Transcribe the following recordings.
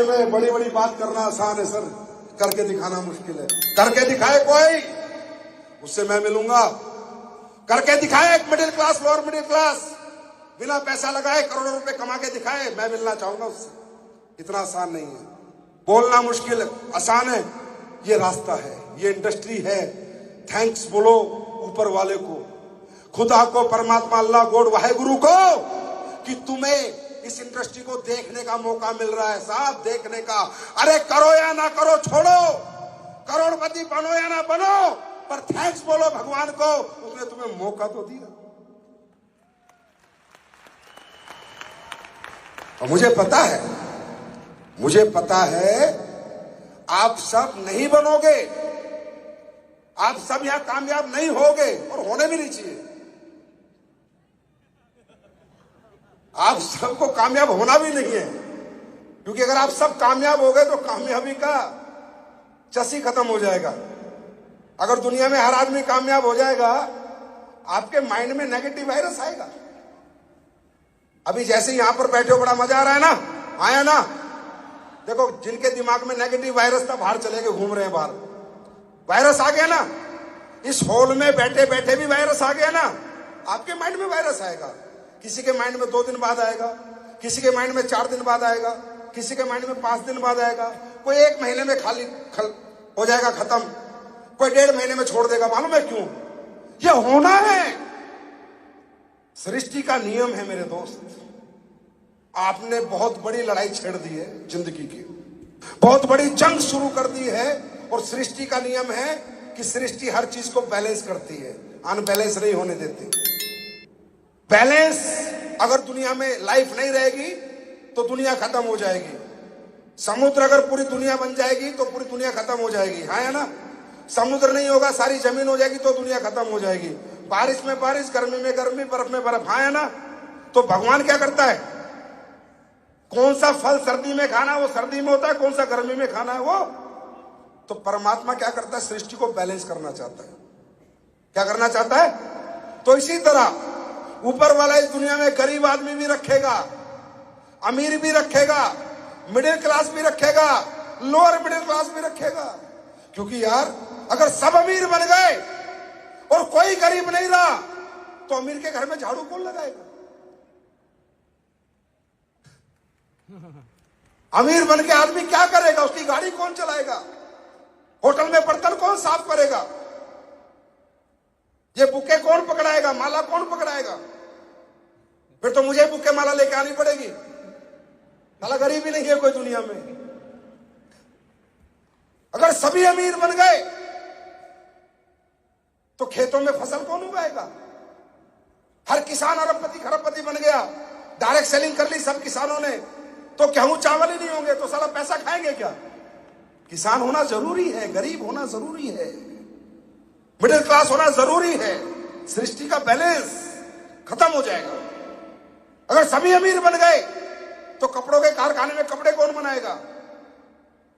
में बड़ी बड़ी बात करना आसान है सर, करके दिखाना मुश्किल है। करके दिखाए कोई, उससे मैं मिलूंगा। करके दिखाए एक middle class, lower middle class, बिना पैसा लगाए करोड़ों रुपए कमा के दिखाए, मैं मिलना चाहूंगा उससे। इतना आसान नहीं है। बोलना मुश्किल है, आसान है। ये रास्ता है, ये इंडस्ट्री है। थैंक्स बोलो ऊपर वाले को, खुदा को, परमात्मा, अल्लाह, गॉड, वाहेगुरु को, कि तुम्हें इस इंडस्ट्री को देखने का मौका मिल रहा है साहब, देखने का। अरे करो या ना करो, छोड़ो, करोड़पति बनो या ना बनो, पर थैंक्स बोलो भगवान को, उसने तुम्हें मौका तो दिया। और मुझे पता है आप सब नहीं बनोगे, आप सब यहां कामयाब नहीं होगे, और होने भी नहीं चाहिए। आप सबको कामयाब होना भी नहीं है, क्योंकि अगर आप सब कामयाब हो गए तो कामयाबी का चसी खत्म हो जाएगा। अगर दुनिया में हर आदमी कामयाब हो जाएगा, आपके माइंड में नेगेटिव वायरस आएगा। अभी जैसे यहां पर बैठे हो, बड़ा मजा आ रहा है ना, आया ना? देखो, जिनके दिमाग में नेगेटिव वायरस था, बाहर चले गए, घूम रहे हैं बाहर। वायरस आ गया ना, इस हॉल में बैठे बैठे भी वायरस आ गया ना, आपके माइंड में वायरस आएगा। किसी के माइंड में 2 दिन बाद आएगा, किसी के माइंड में 4 दिन बाद आएगा, किसी के माइंड में 5 दिन बाद आएगा, कोई 1 महीने में हो जाएगा खत्म, कोई 1.5 महीने में छोड़ देगा। मालूम है क्यों? ये होना है, सृष्टि का नियम है मेरे दोस्त। आपने बहुत बड़ी लड़ाई छेड़ दी है जिंदगी की, बहुत बड़ी जंग शुरू कर दी है, और सृष्टि का नियम है कि सृष्टि हर चीज को बैलेंस करती है, अनबैलेंस नहीं होने देती। बैलेंस, अगर दुनिया में लाइफ नहीं रहेगी तो दुनिया खत्म हो जाएगी। समुद्र अगर पूरी दुनिया बन जाएगी तो पूरी दुनिया खत्म हो जाएगी, हाँ या ना? समुद्र नहीं होगा, सारी जमीन हो जाएगी तो दुनिया खत्म हो जाएगी। बारिश में बारिश, गर्मी में गर्मी, बर्फ में बर्फ, हाँ या ना? तो भगवान क्या करता है? कौन सा फल सर्दी में खाना है वो सर्दी में होता है, कौन सा गर्मी में खाना है वो। तो परमात्मा क्या करता है? सृष्टि को बैलेंस करना चाहता है। क्या करना चाहता है? तो इसी तरह ऊपर वाला इस दुनिया में गरीब आदमी भी रखेगा, अमीर भी रखेगा, मिडिल क्लास भी रखेगा, लोअर मिडिल क्लास भी रखेगा। क्योंकि यार, अगर सब अमीर बन गए और कोई गरीब नहीं रहा, तो अमीर के घर में झाड़ू कौन लगाएगा? अमीर बन के आदमी क्या करेगा? उसकी गाड़ी कौन चलाएगा? होटल में बर्तन कौन साफ करेगा? ये बुके कौन पकड़ाएगा? माला कौन पकड़ाएगा? फिर तो मुझे बुके माला लेके आनी पड़ेगी। साला गरीबी नहीं है कोई दुनिया में। अगर सभी अमीर बन गए तो खेतों में फसल कौन उगाएगा? हर किसान अरबपति खरबपति बन गया, डायरेक्ट सेलिंग कर ली सब किसानों ने, तो गेहूं चावल ही नहीं होंगे, तो साला पैसा खाएंगे क्या? किसान होना जरूरी है, गरीब होना जरूरी है, मिडिल क्लास होना जरूरी है। सृष्टि का बैलेंस खत्म हो जाएगा। अगर सभी अमीर बन गए तो कपड़ों के कारखाने में कपड़े कौन बनाएगा?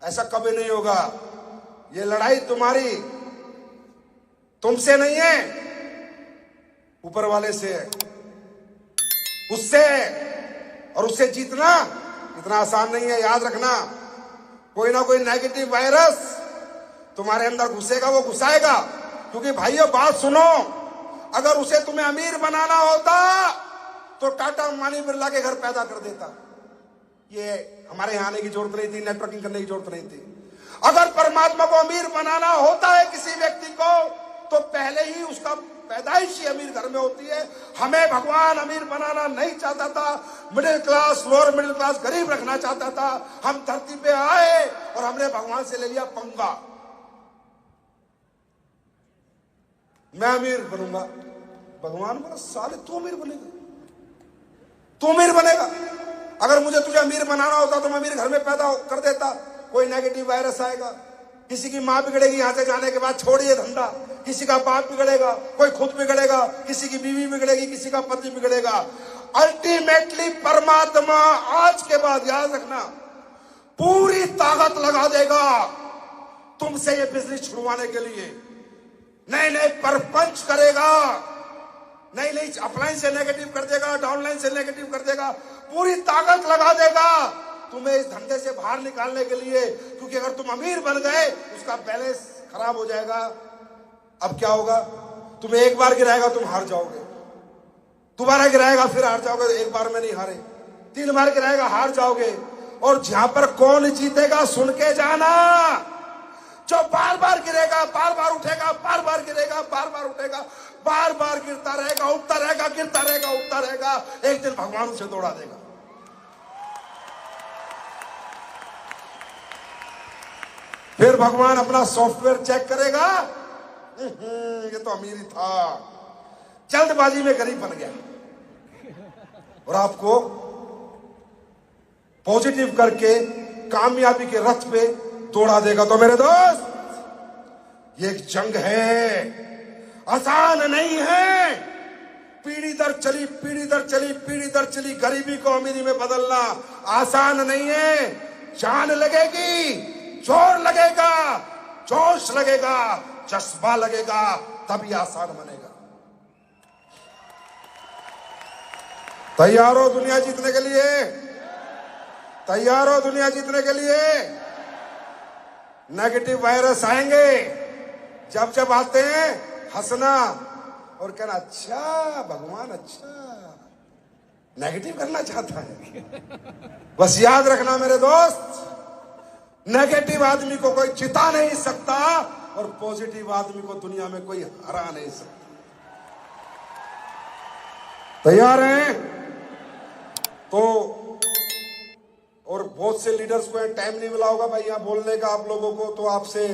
ऐसा कभी नहीं होगा। ये लड़ाई तुम्हारी तुमसे नहीं है, ऊपर वाले से है, उससे है। और उससे जीतना इतना आसान नहीं है, याद रखना। कोई ना कोई नेगेटिव वायरस तुम्हारे अंदर घुसेगा, वो घुसाएगा। क्योंकि भाइयों बात सुनो, अगर उसे तुम्हें अमीर बनाना होता तो टाटा अंबानी बिरला के घर पैदा कर देता। ये हमारे यहां आने की जरूरत नहीं थी, नेटवर्किंग करने की जरूरत नहीं थी। अगर परमात्मा को अमीर बनाना होता है किसी व्यक्ति को, तो पहले ही उसका पैदाइश ही अमीर घर में होती है। हमें भगवान अमीर बनाना नहीं चाहता था, middle class, lower middle class, गरीब रखना चाहता था। हम धरती पे आए और हमने भगवान से ले लिया पंगा, मैं अमीर बनूंगा। भगवान बोला साले तू अमीर बनेगा, तू अमीर बनेगा। अगर मुझे तुझे अमीर बनाना होता तो मैं अमीर घर में पैदा कर देता। कोई नेगेटिव वायरस आएगा, किसी की मां बिगड़ेगी यहां से जाने के बाद, छोड़िए धंधा, किसी का बाप बिगड़ेगा, कोई खुद बिगड़ेगा, किसी की बीवी बिगड़ेगी, किसी का पति बिगड़ेगा। अल्टीमेटली परमात्मा आज के बाद, याद रखना, पूरी ताकत लगा देगा तुमसे ये बिजनेस छुड़वाने के लिए। नए नए परपंच करेगा, नई नई अपलाइन से नेगेटिव कर देगा, डाउनलाइन से नेगेटिव कर देगा, पूरी ताकत लगा देगा। तुम्हें इस धंधे से बाहर निकालने के लिए, क्योंकि अगर तुम अमीर बन गए उसका बैलेंस खराब हो जाएगा। अब क्या होगा, तुम्हें एक बार गिराएगा तुम हार जाओगे, दोबारा गिराएगा फिर हार जाओगे, एक बार में नहीं हारे, 3 बार गिराएगा हार जाओगे। और जहां पर कौन जीतेगा सुन के जाना, जो बार बार गिरेगा, बार बार उठेगा, बार बार गिरेगा, बार बार उठेगा, बार बार गिरता रहेगा, उठता रहेगा, गिरता रहेगा, उठता रहेगा, एक दिन भगवान उसे दौड़ा देगा। फिर भगवान अपना सॉफ्टवेयर चेक करेगा, ये तो अमीर ही था, जल्दबाजी में गरीब बन गया, और आपको पॉजिटिव करके कामयाबी के रथ पे दौड़ा देगा। तो मेरे दोस्त, ये एक जंग है, आसान नहीं है। पीढ़ी दर चली, पीढ़ी दर चली, पीढ़ी दर चली गरीबी को अमीरी में बदलना आसान नहीं है। जान लगेगी, जोर लगेगा, जोश लगेगा, जज्बा लगेगा, तभी आसान बनेगा। तैयार हो दुनिया जीतने के लिए? तैयार हो दुनिया जीतने के लिए? नेगेटिव वायरस आएंगे, जब जब आते हैं हंसना और कहना, अच्छा भगवान अच्छा नेगेटिव करना चाहता है। बस याद रखना मेरे दोस्त, नेगेटिव आदमी को कोई जिता नहीं सकता और पॉजिटिव आदमी को दुनिया में कोई हरा नहीं सकता। तैयार हैं? तो और बहुत से लीडर्स को टाइम नहीं मिला होगा भाई यहाँ बोलने का आप लोगों को, तो आपसे